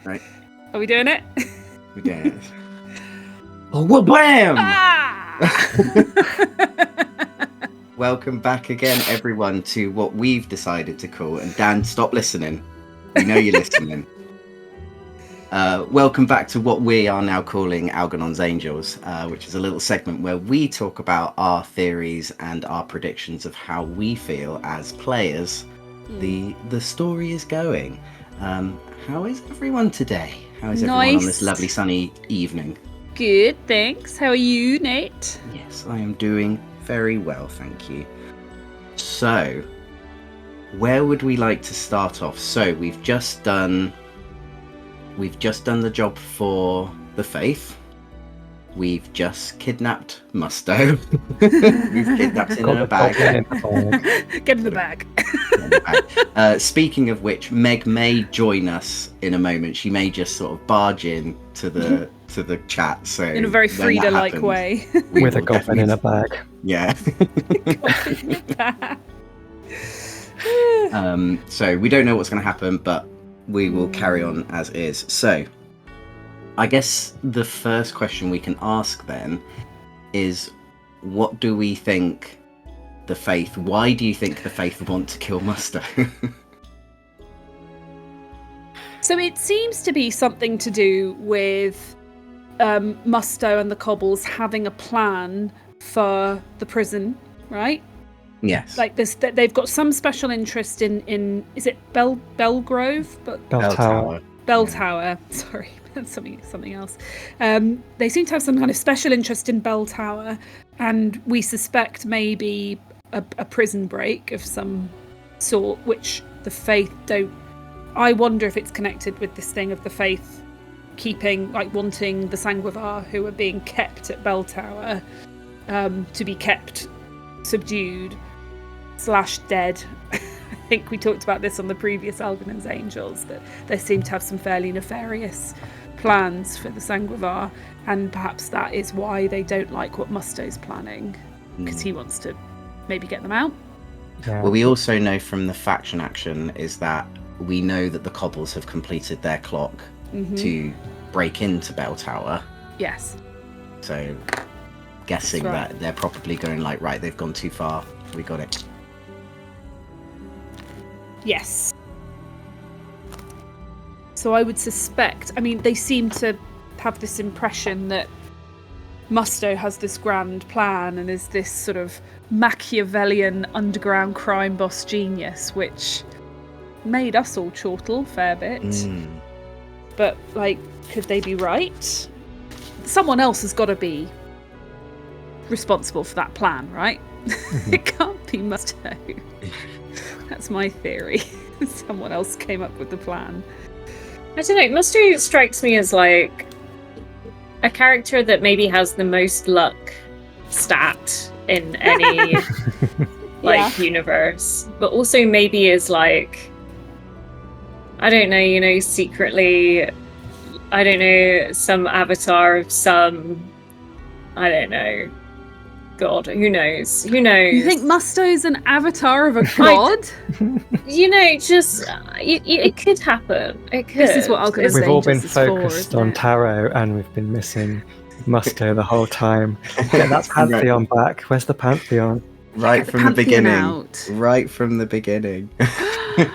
Right. Are we doing it? We're doing it. Oh, well, blam! Welcome back again, everyone, to what we've decided to call, and Dan, stop listening. We know you're listening. Welcome back to what we are now calling Algernon's Angels, which is a little segment where we talk about our theories and our predictions of how we feel as players the story is going. How is everyone today? How is everyone on this lovely sunny evening? Good, thanks. How are you, Nate? Yes, I am doing very well, thank you. So, where would we like to start off? So, we've just done the job for the Faith. We've just kidnapped Musto. We've kidnapped him in a bag. Get in the bag. Speaking of which, Meg may join us in a moment. She may just sort of barge in to the chat. So in a very Frida-like way. With a goblin in a bag. Yeah. So we don't know what's going to happen, but we will carry on as is. So I guess the first question we can ask then is, what do we think the Faith, why do you think the Faith want to kill Musto? So it seems to be something to do with Musto and the Cobbles having a plan for the prison, right? Yes. Like this, they've got some special interest in is it Belgrove? Bell Tower. Bell Tower. Sorry, that's something else. They seem to have some kind of special interest in Bell Tower, and we suspect maybe a prison break of some sort, which the Faith don't. I wonder if it's connected with this thing of the Faith wanting the Sanguivar who are being kept at Bell Tower to be kept subdued / dead. I think we talked about this on the previous Algernon's Angels, that they seem to have some fairly nefarious plans for the Sanguivar, and perhaps that is why they don't like what Musto's planning, because he wants to maybe get them out. Yeah. Well, we also know from the faction action is that we know that the Cobbles have completed their clock to break into Bell Tower. Yes. So guessing that they're probably going like, right, they've gone too far. We got it. Yes. So I would suspect, I mean, they seem to have this impression that Musto has this grand plan and is this sort of Machiavellian underground crime boss genius, which made us all chortle a fair bit. But, like, could they be right? Someone else has got to be responsible for that plan, right? It can't be Musto. That's my theory. Someone else came up with the plan. I don't know, Musto strikes me as like a character that maybe has the most luck stat in any universe, but also maybe is like, I don't know, secretly, I don't know, some avatar of some, I don't know, God, who knows? You think Musto's an avatar of a god? It could happen. It could. This is what Algernon We've all been Angels is for, focused isn't on it? tarot, and we've been missing Musto the whole time. Get that Pantheon back. Where's the Pantheon? Right Get from the the beginning. Pantheon out. Right from the beginning.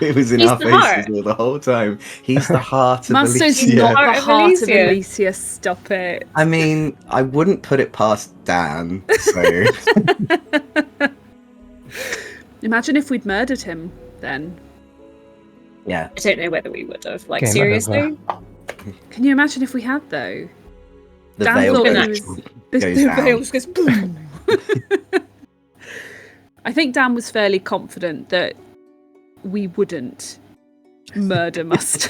It was in He's our the heart. faces the whole time. He's the heart of Musto's Elysia. not the heart of Elysia. Elysia. Stop it. I mean, I wouldn't put it past Dan, so... Imagine if we'd murdered him then. Yeah. I don't know whether we would have. Like, Game seriously? over. Can you imagine if we had, though? The Dan veil thought goes- he was... The down. veil just goes boom. I think Dan was fairly confident that we wouldn't murder Musto.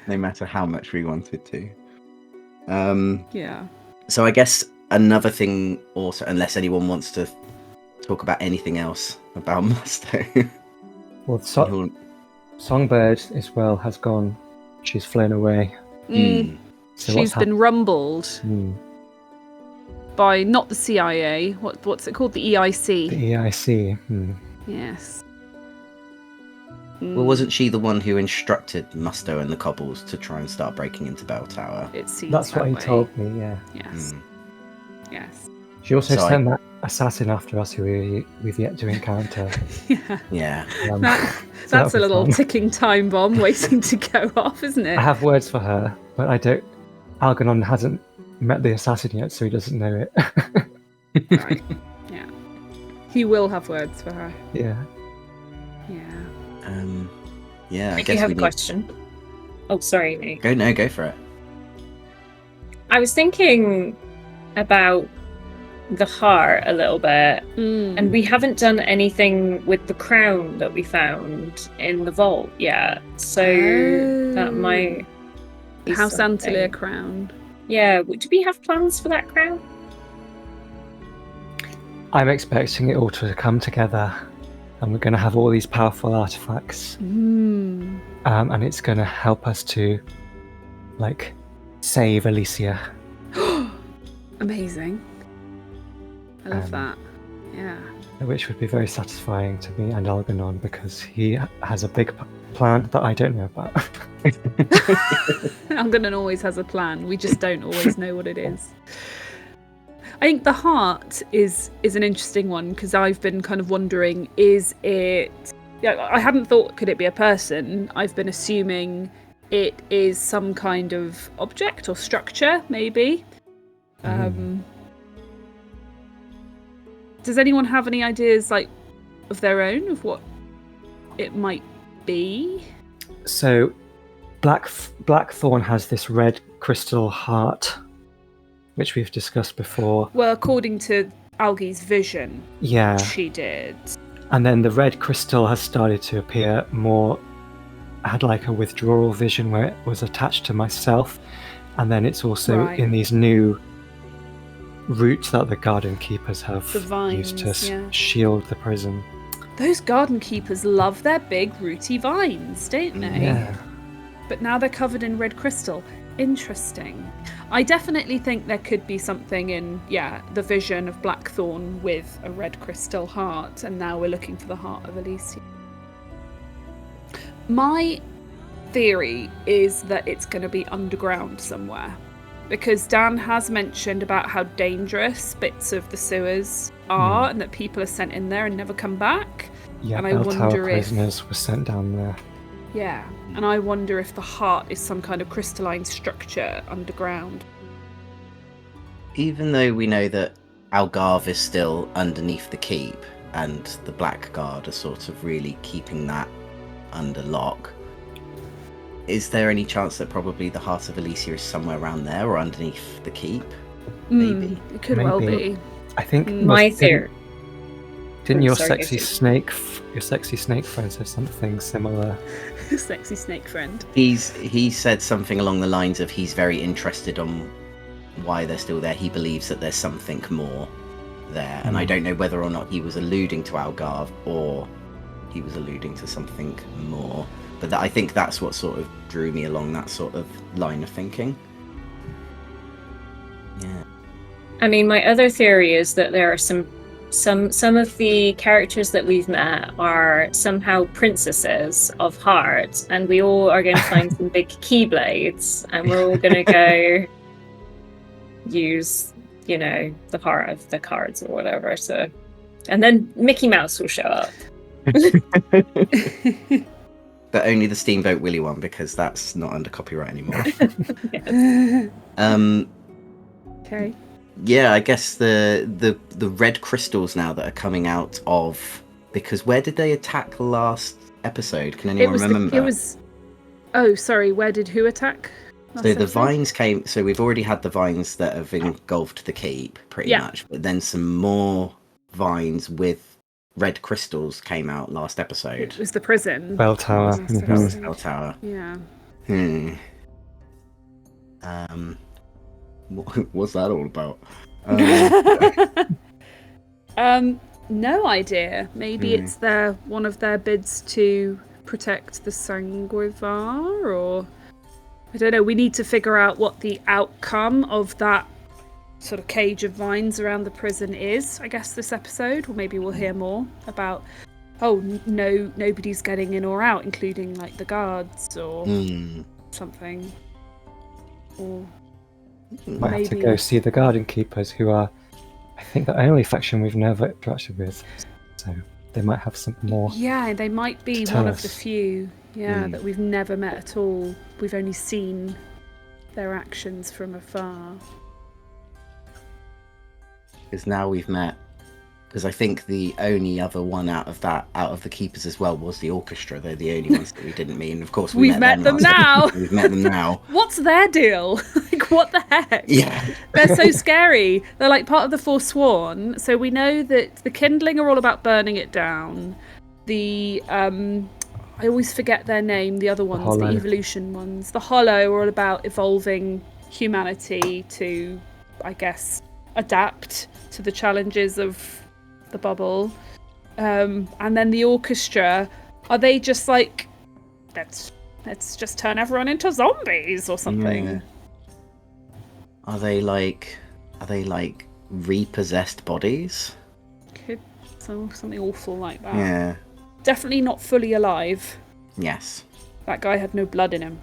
No matter how much we wanted to. Yeah. So I guess another thing also, unless anyone wants to talk about anything else about Musto. Well, Songbird as well has gone. She's flown away. So She's been rumbled Hmm. by not the CIA. What's it called? The EIC. The EIC. Yes. Well, wasn't she the one who instructed Musto and the Cobbles to try and start breaking into Bell Tower? It seems That's what that he way. told me, yeah. Yes. Mm. Yes. She also So sent that assassin after us who we've yet to encounter. Yeah. Yeah. That's that'll a be little fun. ticking time bomb waiting to go off, isn't it? I have words for her, but I don't. Algernon hasn't met the assassin yet, so he doesn't know it. Right. Yeah. He will have words for her. Yeah. Yeah. Yeah, I If guess you have we a need... question. Oh, sorry, Nate. Go for it. I was thinking about the heart a little bit, and we haven't done anything with the crown that we found in the vault yet, so that might be House something. Antilia crown. Yeah, do we have plans for that crown? I'm expecting it all to come together, and we're going to have all these powerful artifacts. And it's going to help us to, like, save Elysia. Amazing. I love that. Yeah. Which would be very satisfying to me and Algernon, because he has a big plan that I don't know about. Algernon always has a plan. We just don't always know what it is. I think the heart is an interesting one, because I've been kind of wondering, is it... Yeah, I hadn't thought, could it be a person? I've been assuming it is some kind of object or structure, maybe. Does anyone have any ideas, like, of their own of what it might be? So, Blackthorn has this red crystal heart, which we've discussed before. Well, according to Algie's vision, Yeah. she did. And then the red crystal has started to appear more, had like a withdrawal vision where it was attached to myself. And then it's also in these new roots that the garden keepers have The vines, used to yeah. shield the prison. Those garden keepers love their big rooty vines, don't they? Yeah. But now they're covered in red crystal. Interesting. I definitely think there could be something in, the vision of Blackthorn with a red crystal heart, and now we're looking for the heart of Elysia. My theory is that it's going to be underground somewhere, because Dan has mentioned about how dangerous bits of the sewers are and that people are sent in there and never come back. Yeah, and I Bell wonder Tower prisoners were sent down there. Yeah, and I wonder if the heart is some kind of crystalline structure underground. Even though we know that Algarve is still underneath the keep, and the Black Guard are sort of really keeping that under lock, is there any chance that probably the heart of Elysia is somewhere around there or underneath the keep? Maybe. It could well Maybe. be. I think My theory. Didn't Oh, your sorry, sexy Casey. snake friend say something similar? Sexy snake friend. He said something along the lines of he's very interested on why they're still there. He believes that there's something more there, and I don't know whether or not he was alluding to Algarve or he was alluding to something more. But I think that's what sort of drew me along that sort of line of thinking. Yeah. I mean, my other theory is that there are some of the characters that we've met are somehow princesses of heart, and we all are going to find some big keyblades, and we're all going to go use, the heart of the cards or whatever. So, and then Mickey Mouse will show up. But only the Steamboat Willie one, because that's not under copyright anymore. Yes. Okay. Yeah, I guess the red crystals now that are coming out of, because where did they attack last episode? Can anyone remember? Oh, sorry. Where did who attack? So the vines came. So we've already had the vines that have engulfed the keep, pretty much. But then some more vines with red crystals came out last episode. It was the prison. Bell Tower. Bell Tower. Yeah. What's that all about? No idea. Maybe it's one of their bids to protect the Sanguivar, or I don't know. We need to figure out what the outcome of that sort of cage of vines around the prison is, I guess, this episode, or maybe we'll hear more about no, nobody's getting in or out, including like the guards or something. Or Might maybe have to go see the Garden Keepers, who are, I think, the only faction we've never interacted with. So they might have some more. Yeah, they might be tell one of the us. few, that we've never met at all. We've only seen their actions from afar. Because now we've met. Because I think the only other one out of the keepers as well, was the orchestra. They're the only ones that we didn't meet. And of course, We've met them now. We've met them now. What's their deal? Like, what the heck? Yeah. They're so scary. They're like part of the Forsworn. So we know that the Kindling are all about burning it down. The I always forget their name. The other ones, the evolution ones. The Hollow are all about evolving humanity to, I guess, adapt to the challenges of the bubble. And then the orchestra, are they just like, let's just turn everyone into zombies or something? Yeah. Are they like repossessed bodies? Something awful like that. Yeah. Definitely not fully alive. Yes. That guy had no blood in him.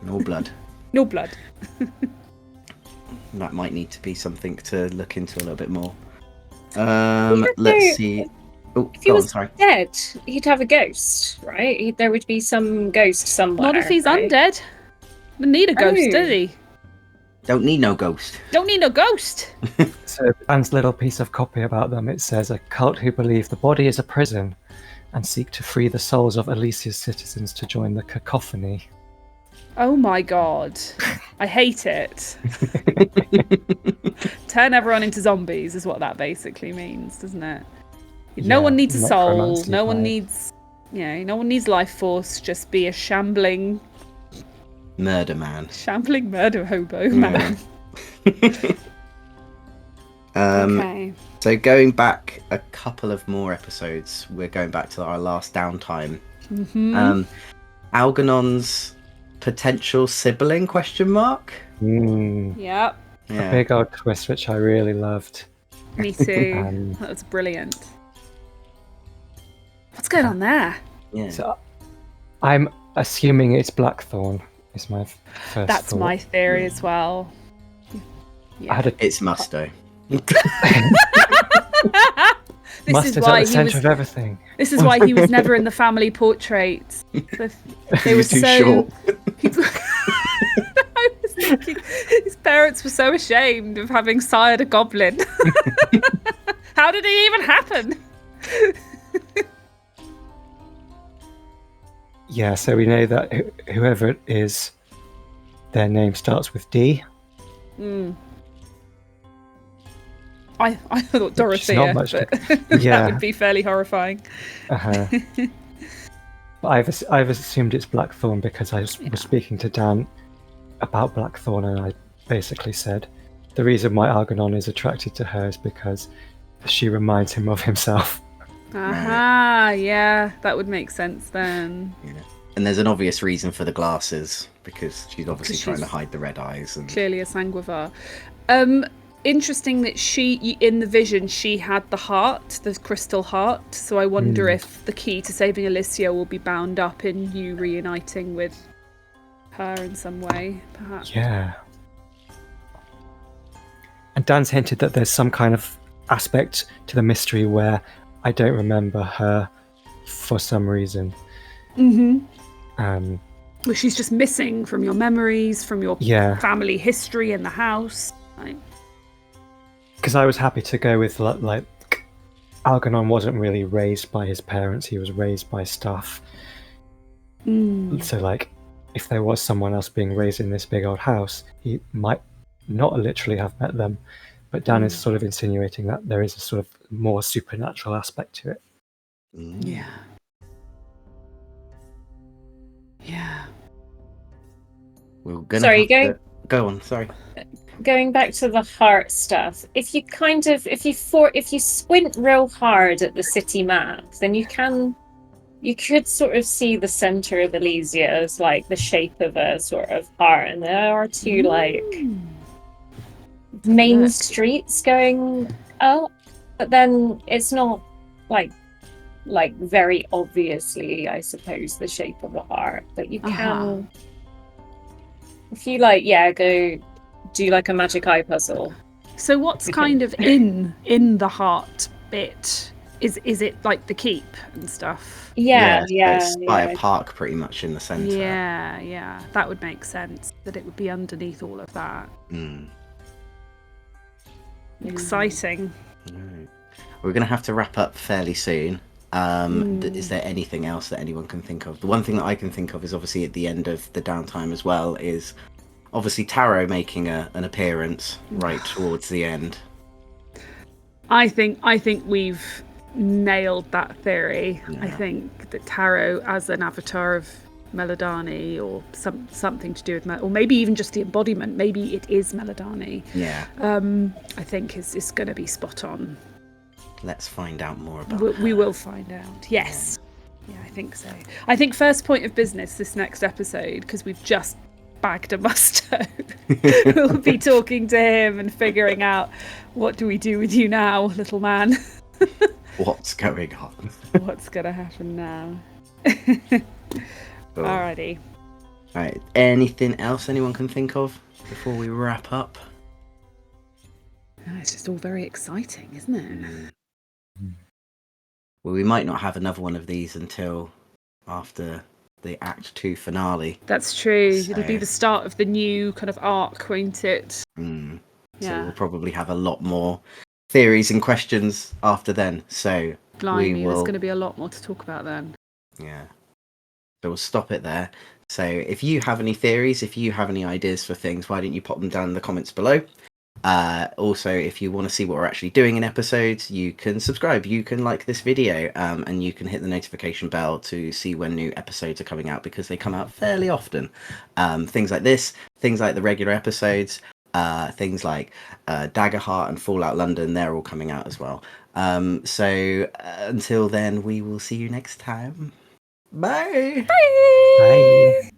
No blood. No blood. That might need to be something to look into a little bit more. Let's see. Oh, If he go on, was sorry. dead, he'd have a ghost, right? There would be some ghost somewhere. Not if he's right? undead. Didn't need a ghost, Oh. did he? Don't need no ghost. Don't need no ghost. So Dan's little piece of copy about them, it says, a cult who believe the body is a prison and seek to free the souls of Elysia's citizens to join the cacophony. Oh my god. I hate it. Turn everyone into zombies is what that basically means, doesn't it? No one needs a soul. necromancy No one vibe. needs, no one needs life force. Just be a shambling Murder man. murder hobo man. Okay. So going back a couple of more episodes, we're going back to our last downtime. Algernon's potential sibling ? Mm, Yep. a Yeah. big old twist, which I really loved. Me too. That was brilliant. What's going on there? Yeah. So I'm assuming it's Blackthorn. Is my first That's thought. my theory as well. I had a It's Musto. This Must is is why at the he centre was. of everything. This is why he was never in the family portraits. They He were was too so. short. I was thinking his parents were so ashamed of having sired a goblin. How did it even happen? Yeah, so we know that whoever it is, their name starts with D. I thought Dorothea, not much but Yeah. that would be fairly horrifying. Uh-huh. But I've assumed it's Blackthorn because I was speaking to Dan about Blackthorn, and I basically said the reason why Algernon is attracted to her is because she reminds him of himself. Aha, yeah, that would make sense then. Yeah. And there's an obvious reason for the glasses, because she's obviously 'Cause trying to she's hide the red eyes. And Clearly a sanguivar. Interesting that she, in the vision, she had the heart, the crystal heart. So I wonder if the key to saving Elysia will be bound up in you reuniting with her in some way, perhaps. Yeah. And Dan's hinted that there's some kind of aspect to the mystery where I don't remember her for some reason. Well, she's just missing from your memories, from your family history in the house. Right? Because I was happy to go with, like, Algernon wasn't really raised by his parents, he was raised by staff. So, like, if there was someone else being raised in this big old house, he might not literally have met them. But Dan is sort of insinuating that there is a sort of more supernatural aspect to it. Yeah. Yeah. we're gonna Sorry, go on. Sorry. Going back to the heart stuff, if you squint real hard at the city map, then you could sort of see the center of Elysia as like the shape of a sort of heart, and there are two like main streets going up, but then it's not like like very obviously, I suppose, the shape of a heart, but you can, if you like, go do like a magic eye puzzle. So what's kind of in the heart bit? Is it like the keep and stuff? It's by a park pretty much in the centre. Yeah, that would make sense, that it would be underneath all of that. Exciting. Right. We're going to have to wrap up fairly soon. Is there anything else that anyone can think of? The one thing that I can think of is obviously at the end of the downtime as well is obviously Taro making an appearance right towards the end. I think we've nailed that theory. I think that Taro as an avatar of Melodani, or something to do with or maybe even just the embodiment, maybe it is Melodani. I think is going to be spot on. Let's find out more about we will find out. Yes. Yeah, I think so. I think first point of business this next episode, because we've just bagged a Musto, we'll be talking to him and figuring out, what do we do with you now, little man? What's going on? What's going to happen now? Cool. Alrighty. Right. Anything else anyone can think of before we wrap up? Oh, it's just all very exciting, isn't it? Well, we might not have another one of these until after the Act 2 finale. That's true. So it'll be the start of the new kind of arc, won't it? So we'll probably have a lot more theories and questions after then. So Blimey, there's going to be a lot more to talk about then. Yeah. So we'll stop it there. So if you have any theories, if you have any ideas for things, why don't you pop them down in the comments below? Also, if you want to see what we're actually doing in episodes, you can subscribe, you can like this video, and you can hit the notification bell to see when new episodes are coming out, because they come out fairly often. Things like this, things like the regular episodes, things like Daggerheart and Fallout London, they're all coming out as well. So until then, we will see you next time. Bye! Bye! Bye.